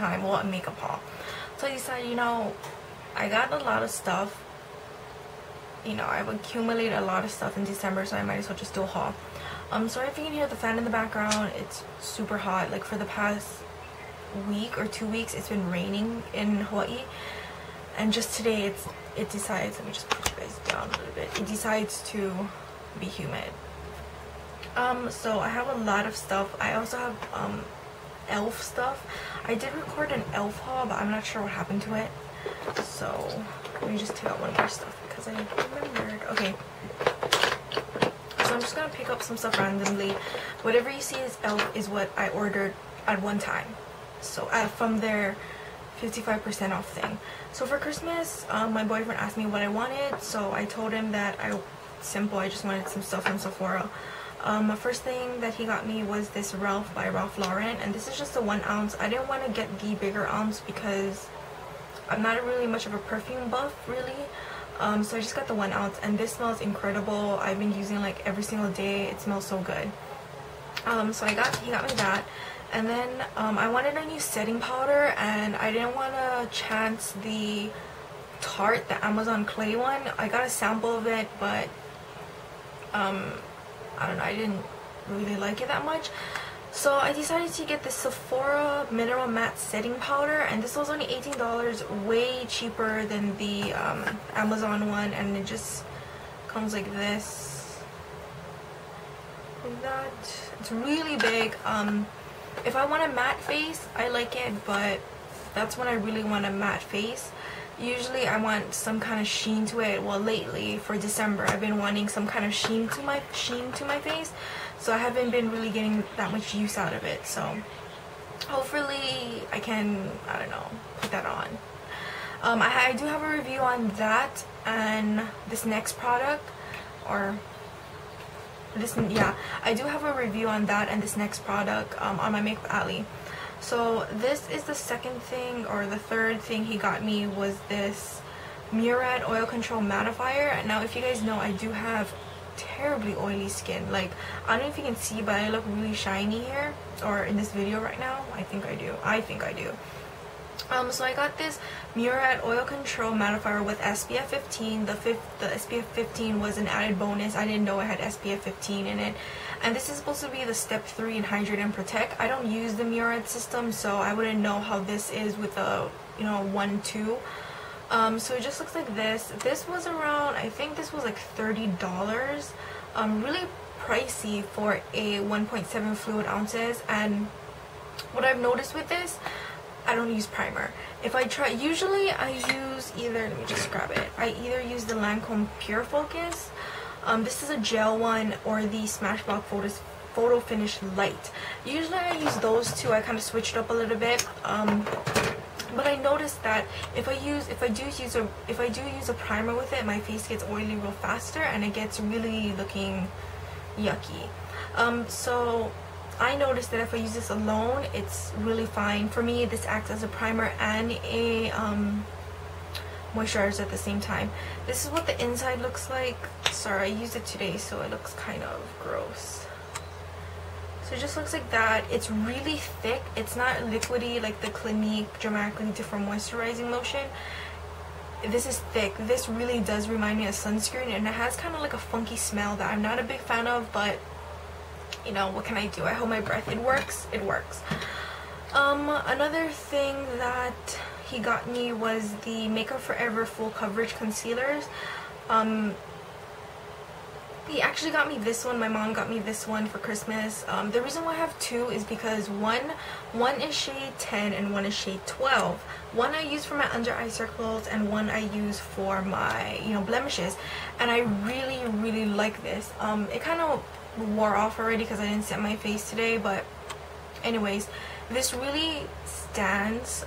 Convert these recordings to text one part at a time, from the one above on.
time, well, a makeup haul. So I decided, you know, I got a lot of stuff. You know, I've accumulated a lot of stuff in December, so I might as well just do a haul. Sorry if you can hear the fan in the background. It's super hot. Like for the past week or 2 weeks, it's been raining in Hawaii, and just today it decides, let me just put you guys down a little bit, it decides to be humid. So I have a lot of stuff. I also have elf stuff. I did record an elf haul, but I'm not sure what happened to it, so let me just take out one more stuff because I remembered. Okay, so I'm just gonna pick up some stuff randomly. Whatever you see as elf is what I ordered at one time, so from their 55% off thing. So for Christmas, my boyfriend asked me what I wanted, so I told him that I just wanted some stuff from Sephora. The first thing that he got me was this Ralph by Ralph Lauren, and this is just a 1 ounce. I didn't want to get the bigger ounce because I'm not really much of a perfume buff, really. So I just got the 1 ounce, and this smells incredible. I've been using like every single day. It smells so good. So he got me that. And then I wanted a new setting powder, and I didn't want to chance the Tarte, the Amazon Clay one. I got a sample of it, but I don't know, I didn't really like it that much. So I decided to get the Sephora Mineral Matte Setting Powder, and this was only $18, way cheaper than the Amazon one, and it just comes like this. Like that. It's really big. If I want a matte face, I like it, but that's when I really want a matte face. Usually I want some kind of sheen to it. Well, lately for December I've been wanting some kind of sheen to my face, so I haven't been really getting that much use out of it. So hopefully I can, I don't know, put that on. I do have a review on that and this next product, or this, yeah, I do have a review on that and this next product on my Makeup Alley. So this is the second thing, or the third thing he got me, was this Murad Oil Control Mattifier. Now if you guys know, I do have terribly oily skin. Like, I don't know if you can see, but I look really shiny here, or in this video right now. I think I do. So I got this Murad Oil Control Mattifier with SPF 15. The SPF 15 was an added bonus. I didn't know it had SPF 15 in it. And this is supposed to be the step 3 in Hydrate and Protect. I don't use the Murad system, so I wouldn't know how this is with a, you know, 1-2. So it just looks like this. This was around, I think this was like $30. Really pricey for a 1.7 fluid ounces. And what I've noticed with this, I don't use primer. If I try, usually I use either, let me just grab it. I either use the Lancome Pure Focus. This is a gel one, or the Smashbox Photo Finish Light. Usually I use those two. I kind of switched up a little bit. But I noticed that if I do use a primer with it, my face gets oily real faster and it gets really looking yucky. So I noticed that if I use this alone, it's really fine. For me, this acts as a primer and a moisturizer at the same time. This is what the inside looks like. Sorry, I used it today, so it looks kind of gross. So it just looks like that. It's really thick. It's not liquidy like the Clinique Dramatically Different Moisturizing Lotion. This is thick. This really does remind me of sunscreen, and it has kind of like a funky smell that I'm not a big fan of, but you know, what can I do? I hold my breath. It works. It works. Another thing that he got me was the Makeup Forever Full Coverage Concealers. He actually got me this one. My mom got me this one for Christmas. The reason why I have two is because one is shade 10 and one is shade 12. One I use for my under eye circles and one I use for my, you know, blemishes. And I really like this. It kind of wore off already because I didn't set my face today, but anyways, this really stands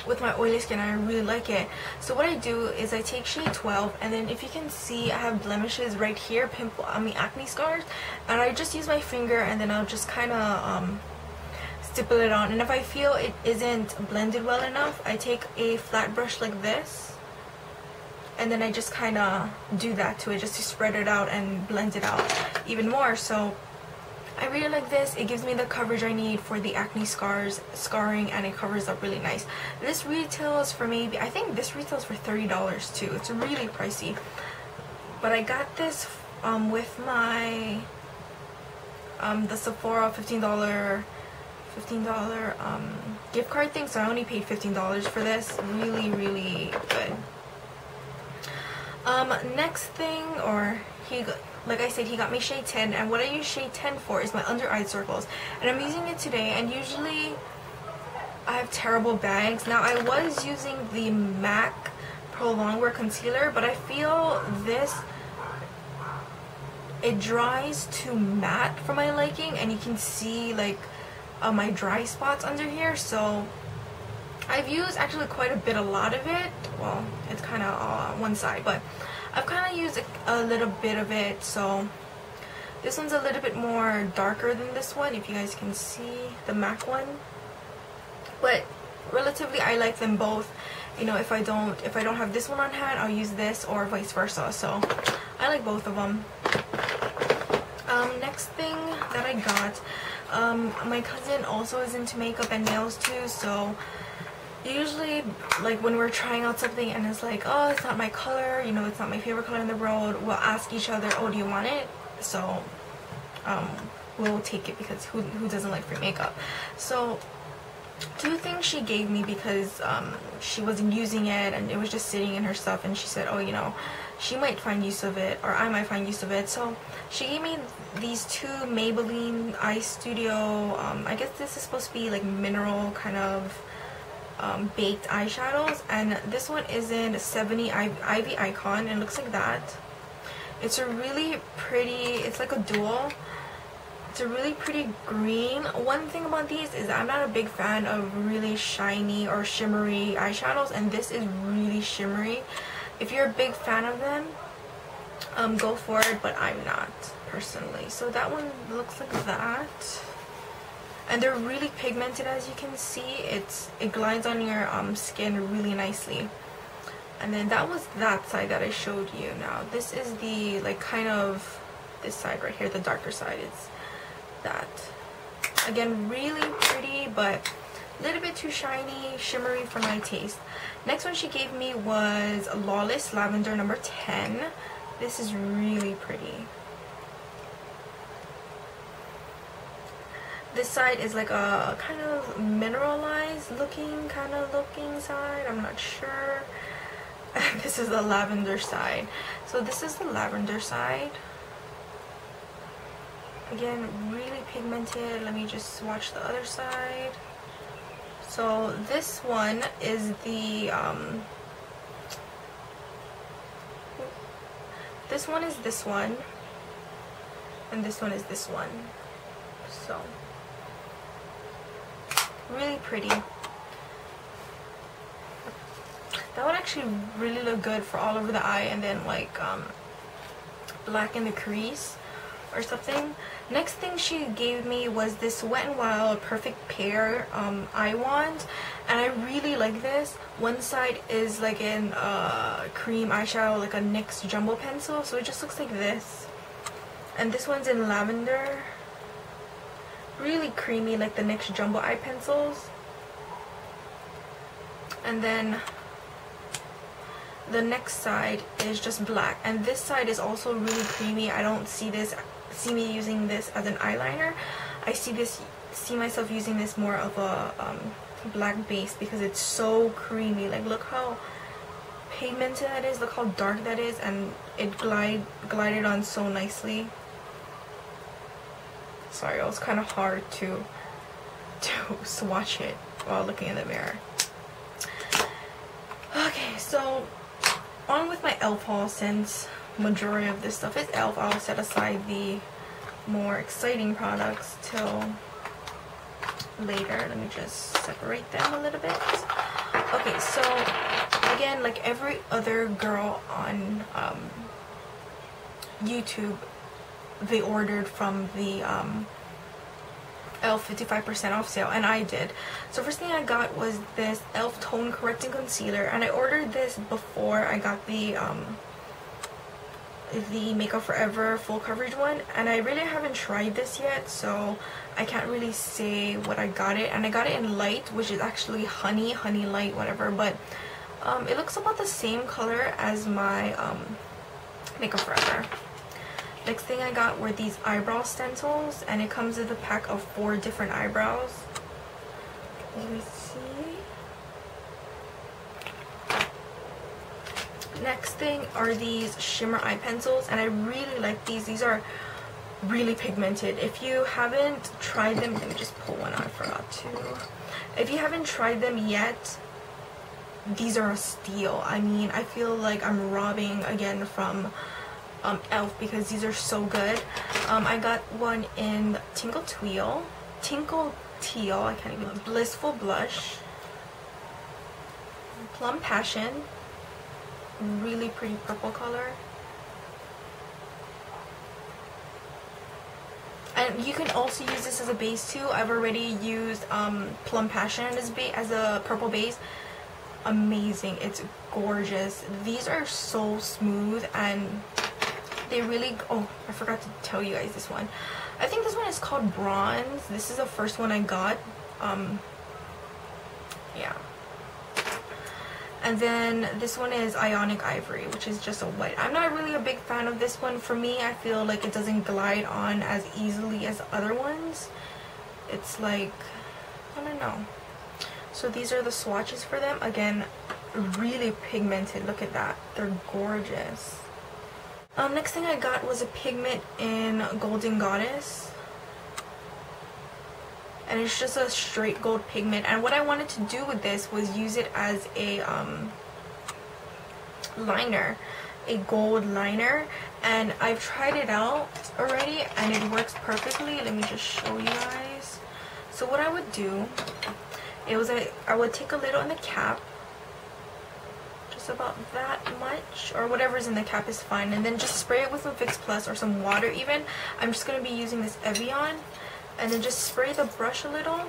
with my oily skin. I really like it. So what I do is I take shade 12, and then if you can see, I have blemishes right here, acne scars, and I just use my finger and then I'll just kind of stipple it on. And if I feel it isn't blended well enough, I take a flat brush like this, and then I just kind of do that to it just to spread it out and blend it out even more. So I really like this. It gives me the coverage I need for the acne scarring, and it covers up really nice. This retails for maybe, I think this retails for $30 too. It's really pricey. But I got this with my the Sephora $15 gift card thing, so I only paid $15 for this. Really, really good. Next thing, like I said, he got me shade 10, and what I use shade 10 for is my under eye circles, and I'm using it today. And usually I have terrible bags. Now I was using the MAC Pro Longwear concealer, but I feel this, it dries too matte for my liking, and you can see like my dry spots under here. So I've used actually quite a lot of it. Well, it's kind of on one side, but I've kind of used a little bit of it. So this one's a little bit more darker than this one, if you guys can see the MAC one. But relatively, I like them both. You know, if I don't have this one on hand, I'll use this, or vice versa. So I like both of them. Next thing that I got, my cousin also is into makeup and nails too, so usually, like, when we're trying out something and it's like, oh, it's not my color, you know, it's not my favorite color in the world, we'll ask each other, oh, do you want it? So we'll take it, because who doesn't like free makeup? So 2 things she gave me, because she wasn't using it and it was just sitting in her stuff, and she said, oh, you know, she might find use of it, or I might find use of it. So she gave me these 2 Maybelline Eye Studio, I guess this is supposed to be like mineral kind of baked eyeshadows, and this one is in 70 Ivy Icon, and it looks like that. It's a really pretty, it's like a dual. It's a really pretty green. One thing about these is I'm not a big fan of really shiny or shimmery eyeshadows, and this is really shimmery. If you're a big fan of them, go for it, but I'm not personally. So that one looks like that. And they're really pigmented, as you can see. It glides on your skin really nicely. And then that was that side that I showed you. Now this is the, like, kind of this side right here, the darker side. It's that. Again, really pretty, but a little bit too shiny, shimmery for my taste. Next one she gave me was Lawless Lavender number 10. This is really pretty. This side is like a kind of mineralized looking side. I'm not sure. This is the lavender side. So this is the lavender side. Again, really pigmented. Let me just swatch the other side. So this one is the this one is this one, and this one is this one. So really pretty. That would actually really look good for all over the eye, and then like blacken the crease or something. Next thing she gave me was this Wet n Wild Perfect Pair eye wand, and I really like this. One side is like in cream eyeshadow, like a NYX jumbo pencil, so it just looks like this. And this one's in lavender, really creamy, like the NYX jumbo eye pencils. And then the next side is just black, and this side is also really creamy. I don't see me using this as an eyeliner. I see myself using this more of a black base, because it's so creamy. Like, look how pigmented that is, look how dark that is, and it glided on so nicely. Sorry, it was kind of hard to swatch it while looking in the mirror. Okay, so on with my e.l.f. haul. Since majority of this stuff is e.l.f., I'll set aside the more exciting products till later. Let me just separate them a little bit. Okay, so again, like every other girl on YouTube, they ordered from the e.l.f. 55% off sale, and I did. So first thing I got was this e.l.f. Tone Correcting Concealer, and I ordered this before I got the the Makeup Forever full coverage one, and I really haven't tried this yet, so I can't really say what I got it. And I got it in light, which is actually honey light, whatever, but it looks about the same color as my Makeup Forever. Next thing I got were these eyebrow stencils, and it comes with a pack of 4 different eyebrows. Let me see. Next thing are these shimmer eye pencils, and I really like these. These are really pigmented. If you haven't tried them, let me just pull one out, I forgot to. If you haven't tried them yet, these are a steal. I mean, I feel like I'm robbing again from e.l.f. because these are so good. I got one in Tinkle Teal, I can't even, Blissful Blush, Plum Passion, really pretty purple color. And you can also use this as a base too. I've already used Plum Passion as a purple base. Amazing, it's gorgeous. These are so smooth, and they really, oh, I forgot to tell you guys this one. I think this one is called Bronze. This is the first one I got. Yeah. And then this one is Ionic Ivory, which is just a white. I'm not really a big fan of this one. For me, I feel like it doesn't glide on as easily as other ones. It's like, I don't know. So these are the swatches for them. Again, really pigmented. Look at that. They're gorgeous. Next thing I got was a pigment in Golden Goddess. And it's just a straight gold pigment, and what I wanted to do with this was use it as a liner, a gold liner, and I've tried it out already and it works perfectly. Let me just show you guys. So what I would do, I would take a little in the cap, just about that much, or whatever's in the cap is fine, and then just spray it with some Fix Plus or some water even. I'm just going to be using this Evian. And then just spray the brush a little,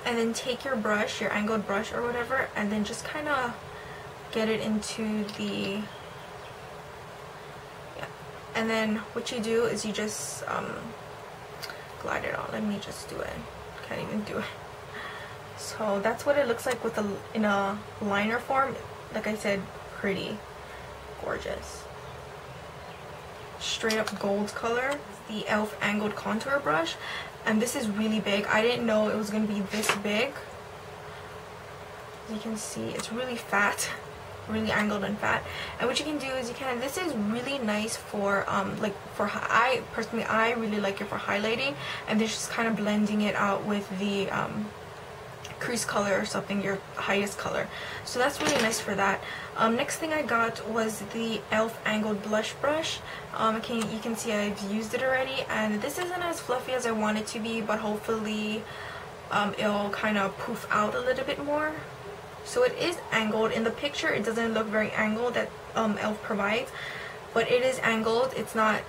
and then take your brush, your angled brush or whatever, and then just kind of get it into the, yeah. And then what you do is you just glide it on. Let me just do it. Can't even do it. So that's what it looks like with in a liner form. Like I said, pretty gorgeous. Straight up gold color. The e.l.f. angled contour brush, and this is really big. I didn't know it was going to be this big. As you can see, it's really fat, really angled and fat. And what you can do is this is really nice for I personally, I really like it for highlighting, and this just kind of blending it out with the crease color or something, your highest color. So that's really nice for that. Next thing I got was the e.l.f. angled blush brush. You can see I've used it already, and this isn't as fluffy as I want it to be, but hopefully it'll kind of poof out a little bit more. So it is angled. In the picture it doesn't look very angled that e.l.f. provides, but it is angled. It's not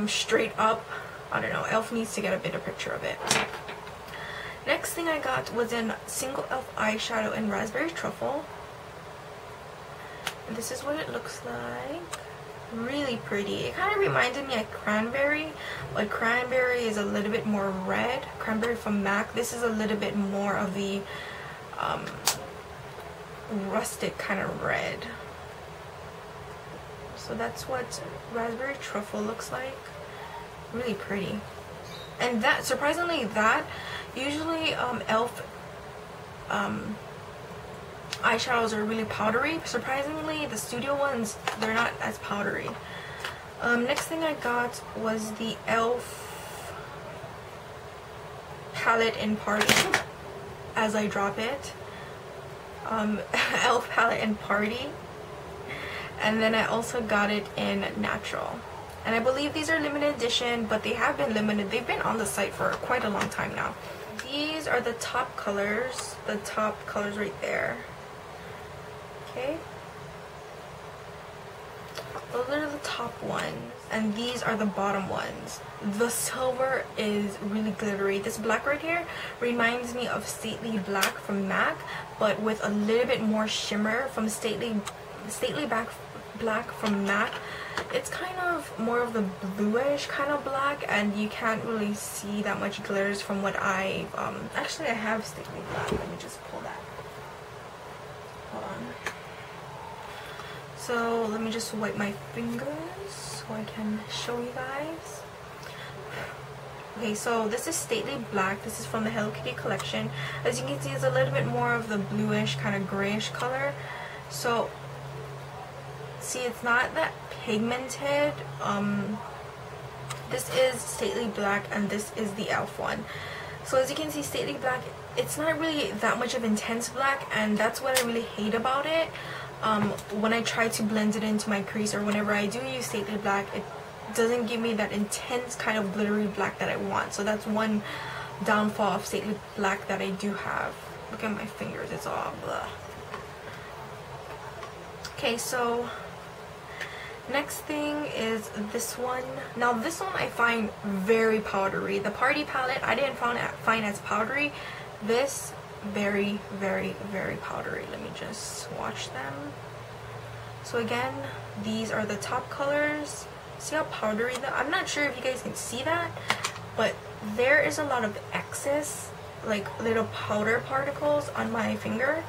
straight up. I don't know, e.l.f. needs to get a better picture of it. Next thing I got was a single e.l.f. eyeshadow in Raspberry Truffle. And this is what it looks like. Really pretty. It kind of reminded me of Cranberry. Like Cranberry is a little bit more red. Cranberry from MAC. This is a little bit more of the rustic kind of red. So that's what Raspberry Truffle looks like. Really pretty. And that, surprisingly, that usually e.l.f. eyeshadows are really powdery. Surprisingly, the studio ones, they're not as powdery. Next thing I got was the e.l.f. palette in Party. As I drop it, e.l.f. palette in Party, and then I also got it in Natural. And I believe these are limited edition, but they have been limited. They've been on the site for quite a long time now. These are the top colors right there. Okay, those are the top ones, and these are the bottom ones. The silver is really glittery. This black right here reminds me of Stately Black from MAC, but with a little bit more shimmer from Stately Stately Black from MAC. It's kind of more of the bluish kind of black, and you can't really see that much glitters from what I actually I have Stately Black. Let me just pull that. Hold on. So let me just wipe my fingers so I can show you guys. Okay, so this is Stately Black. This is from the Hello Kitty collection. As you can see, it's a little bit more of the bluish kind of grayish color. So see, it's not that pigmented. This is Stately Black, and this is the e.l.f. one. So as you can see, Stately Black, it's not really that much of intense black, and that's what I really hate about it. When I try to blend it into my crease, or whenever I do use Stately Black, it doesn't give me that intense kind of glittery black that I want. So that's one downfall of Stately Black that I do have. Look at my fingers, it's all blah. Okay, so next thing is this one. Now this one I find very powdery. The Party palette I didn't find as powdery. This very, very, very powdery. Let me just swatch them. So again, these are the top colors. See how powdery I'm not sure if you guys can see that, but there is a lot of excess, like little powder particles on my finger.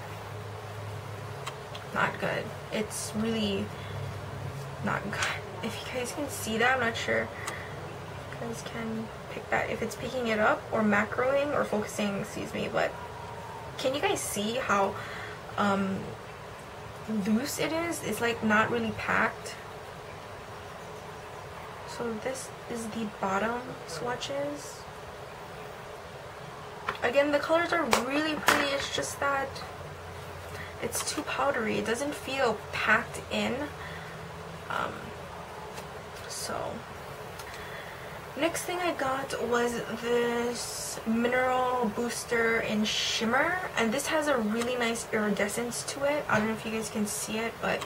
Not good. It's really not good. If you guys can see that, I'm not sure if you guys can pick that, if it's picking it up or macroing or focusing, excuse me, but can you guys see how loose it is? It's like not really packed. So this is the bottom swatches. Again, the colors are really pretty. It's just that it's too powdery. It doesn't feel packed in. So next thing I got was this mineral booster in shimmer, and this has a really nice iridescence to it. I don't know if you guys can see it, but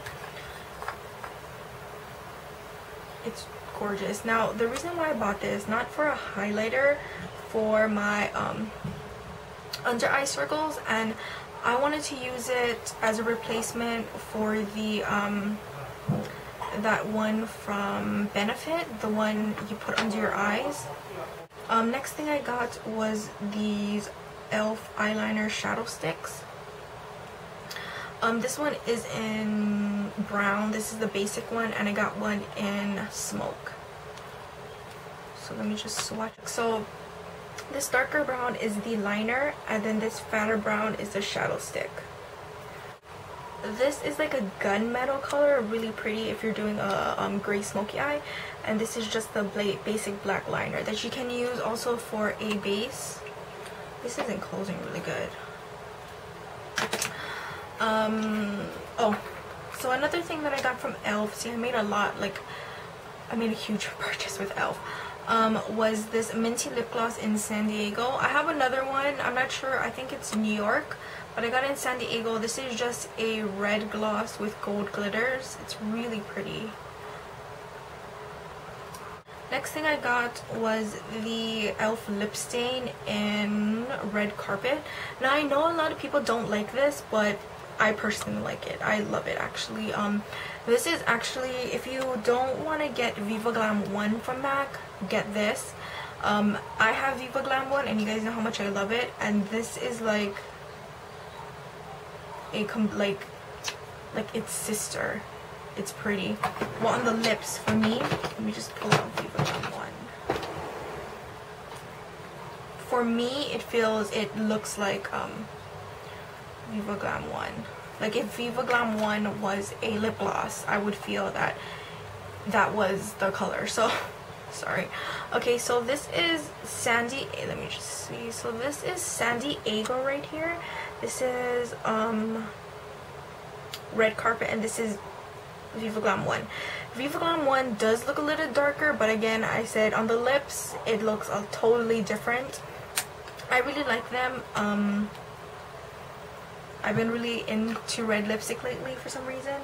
it's gorgeous. Now the reason why I bought this, not for a highlighter, for my under eye circles, and I wanted to use it as a replacement for the that one from Benefit, the one you put under your eyes. Next thing I got was these e.l.f. eyeliner shadow sticks. This one is in brown. This is the basic one, and I got one in smoke. So let me just swatch. So this darker brown is the liner, and then this fatter brown is the shadow stick. This is like a gunmetal color, really pretty if you're doing a gray smoky eye, and this is just the basic black liner that you can use also for a base. This isn't closing really good. Oh, so another thing that I got from e.l.f. See, I made a lot, like I made a huge purchase with e.l.f. Was this minty lip gloss in San Diego. I have another one, I'm not sure, I think it's New York, but I got it in San Diego. This is just a red gloss with gold glitters. It's really pretty. Next thing I got was the e.l.f. lip stain in Red Carpet. Now I know a lot of people don't like this, but I personally like it. I love it actually. This is actually, if you don't want to get Viva Glam 1 from MAC, get this. I have Viva Glam 1, and you guys know how much I love it, and this is like a like its sister. It's pretty. Well, on the lips for me, let me just pull out Viva Glam 1. For me, it looks like Viva Glam 1. Like if Viva Glam 1 was a lip gloss, I would feel that that was the color. So sorry. Okay, so this is Sandy, let me just see. So this is San Diego right here. This is Red Carpet, and this is Viva Glam 1. Viva Glam 1 does look a little darker, but again, I said on the lips it looks totally different. I really like them. I've been really into red lipstick lately for some reason.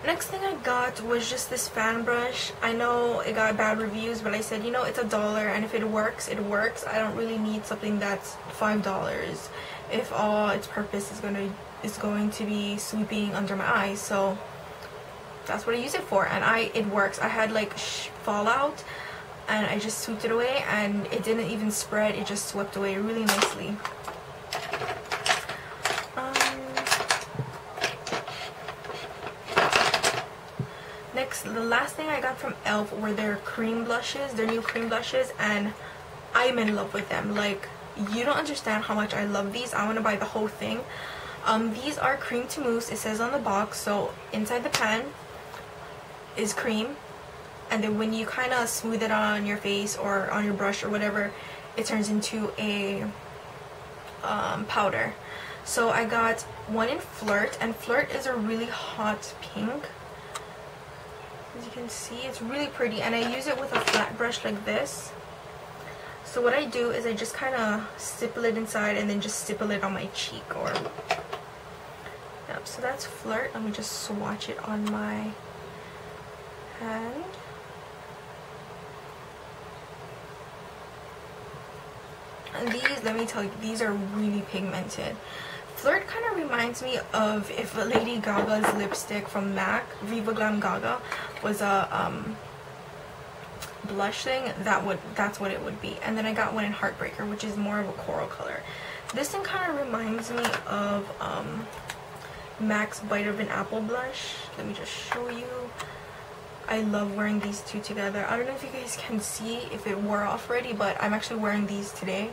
Next thing I got was just this fan brush. I know it got bad reviews, but I said, you know, it's $1, and if it works, it works. I don't really need something that's $5 if all its purpose is going to is going to be sweeping under my eyes, so that's what I use it for, and it works. I had like fallout and I just swept it away and it didn't even spread, it just swept away really nicely. Next, the last thing I got from e.l.f. were their cream blushes, their new cream blushes, and I'm in love with them. Like, you don't understand how much I love these. I want to buy the whole thing. These are cream to mousse, it says on the box. So inside the pan is cream, and then when you kind of smooth it on your face or on your brush or whatever, it turns into a powder. So I got one in Flirt, and Flirt is a really hot pink. As you can see, it's really pretty, and I use it with a flat brush like this. So what I do is I just kind of stipple it inside and then just stipple it on my cheek. Or yep, so that's Flirt. Let me just swatch it on my hand. And these, let me tell you, these are really pigmented. Flirt kind of reminds me of if Lady Gaga's lipstick from MAC, Viva Glam Gaga, was a blush thing. That's what it would be. And then I got one in Heartbreaker, which is more of a coral color. This thing kind of reminds me of MAC's Bite of an Apple blush. Let me just show you. I love wearing these two together. I don't know if you guys can see if it wore off already, but I'm actually wearing these today.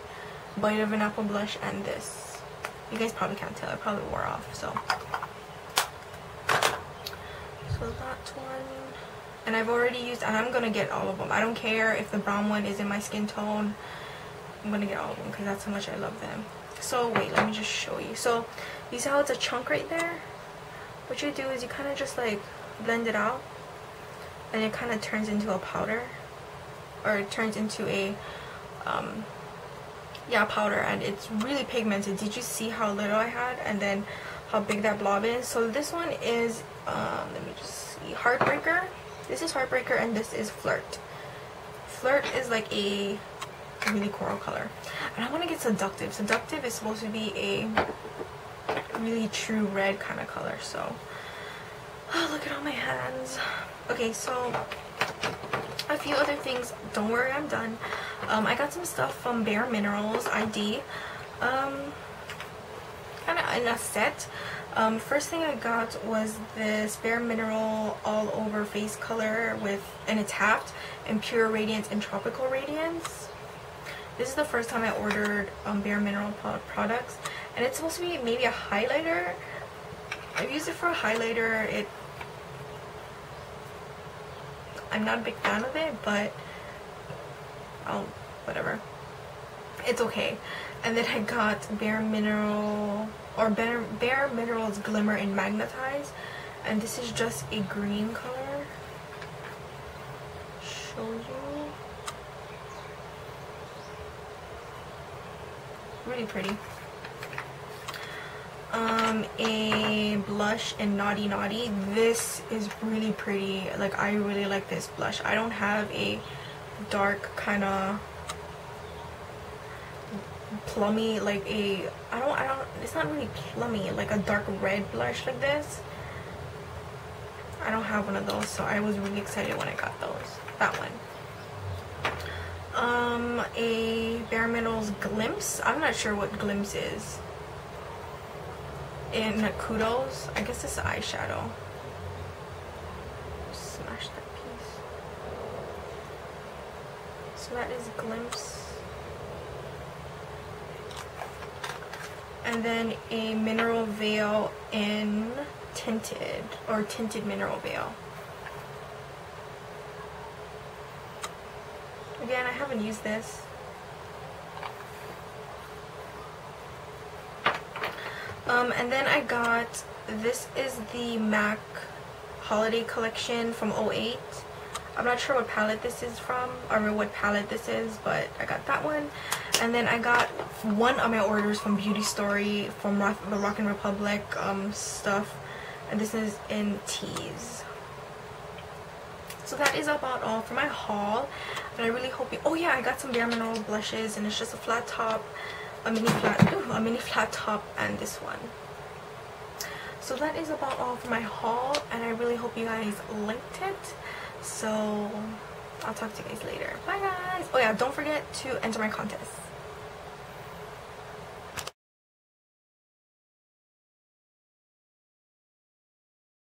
Bite of an Apple blush and this. You guys probably can't tell, it probably wore off, so that one. And I've already used, and I'm gonna get all of them. I don't care if the brown one is in my skin tone. I'm gonna get all of them because that's how much I love them. So wait, let me just show you. So you see how it's a chunk right there? What you do is you kind of just like blend it out, and it kind of turns into a powder, or it turns into a powder, and it's really pigmented. Did you see how little I had and then how big that blob is? So this one is let me just see, Heartbreaker. This is Heartbreaker, and this is Flirt. Flirt is like a really coral color, and I want to get Seductive. Seductive is supposed to be a really true red kind of color. So look at all my hands. Okay, so a few other things. Don't worry, I'm done. I got some stuff from Bare Minerals ID, kind of in a set. First thing I got was this Bare Mineral all over face color and it's halved in Pure Radiance and Tropical Radiance. This is the first time I ordered Bare Mineral products, and it's supposed to be maybe a highlighter. I've used it for a highlighter. I'm not a big fan of it, but whatever. It's okay. And then I got Bare Minerals Glimmer and Magnetize, and this is just a green color. Show you. Really pretty. A blush in Naughty Naughty. This is really pretty. Like, I really like this blush. I don't have a dark kind of plummy, like it's not really plummy, like a dark red blush like this. I don't have one of those, so I was really excited when I got that one. A Bare Minerals Glimpse. I'm not sure what Glimpse is. In Kudos. I guess it's eyeshadow. Smash that piece. So that is Glimpse. And then a Mineral Veil in Tinted, or Tinted Mineral Veil. Again, I haven't used this. And then I got, this is the MAC Holiday Collection from 08. I'm not sure what palette this is from, or what palette this is, but I got that one. And then I got one of my orders from Beauty Story, from the Rockin' Republic stuff, and this is in Tease. So that is about all for my haul, and I really hope you, oh yeah, I got some Bare Mineral blushes, and it's just a flat top, a mini flat top, and this one. So that is about all for my haul, and I really hope you guys liked it. So I'll talk to you guys later. Bye guys. Oh yeah, don't forget to enter my contest.